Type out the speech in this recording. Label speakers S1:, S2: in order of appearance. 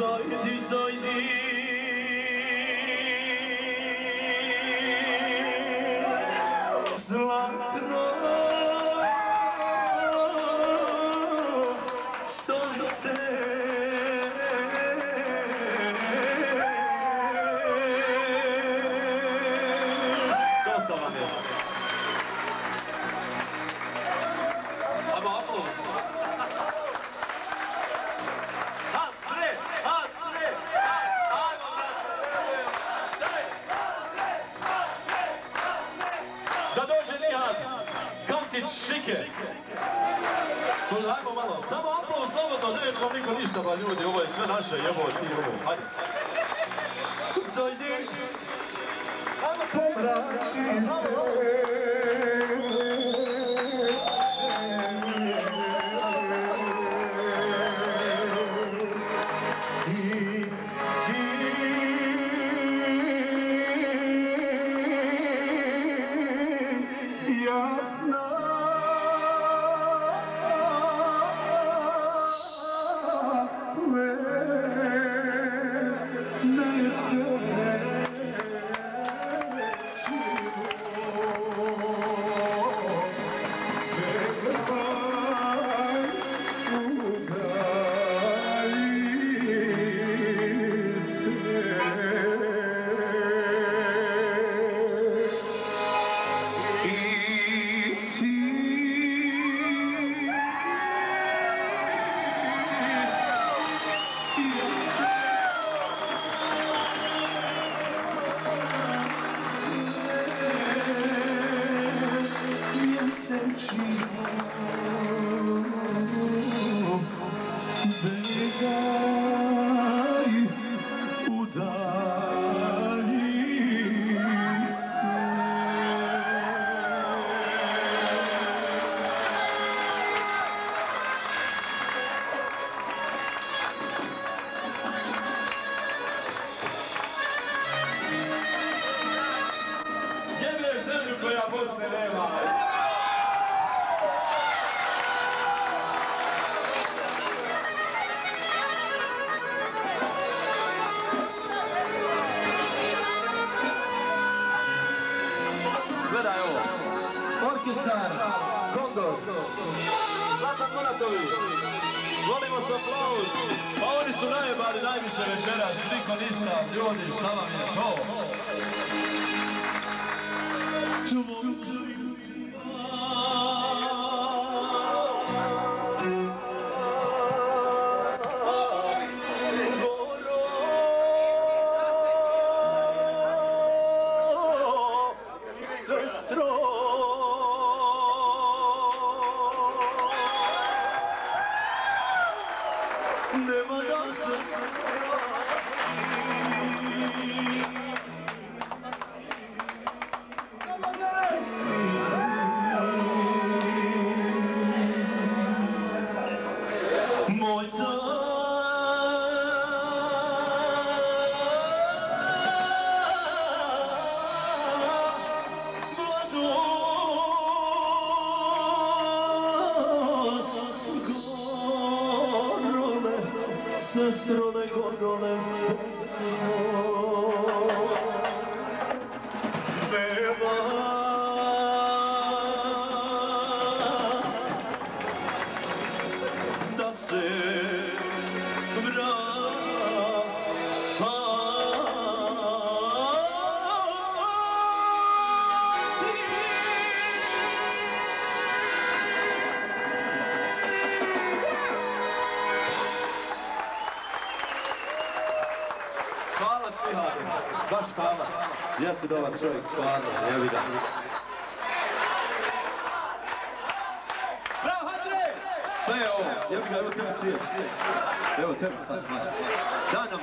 S1: zajdi, zajdi. Zlatno sunce. Dosta vam je. Ajmo aplauz. Da dođe Nihat, Kantić, Šike. Ajmo malo, samo aplauz, slobodno, neće vam niko ništa, ba ljudi, ovo je sve naše, jebo ti ovo, hajde. Zajdi, pomrači se. Gledaj ovo, Orkestar, Kondor, Zlatan Muratović, volimo se aplauz, pa oni su najebali najviše večeras, niko ništa, ljudi, šta vam je to? Nema da se moj sestro de Gorgole, sestro, nema da se vrati. Hvala ti, baš hvala. Jesi dobar čovjek, hvala, jebi ga. Bravo, Andrej! Sve je ovo, jebi ga, evo tebe cijet. Evo tebe sad, daj nam.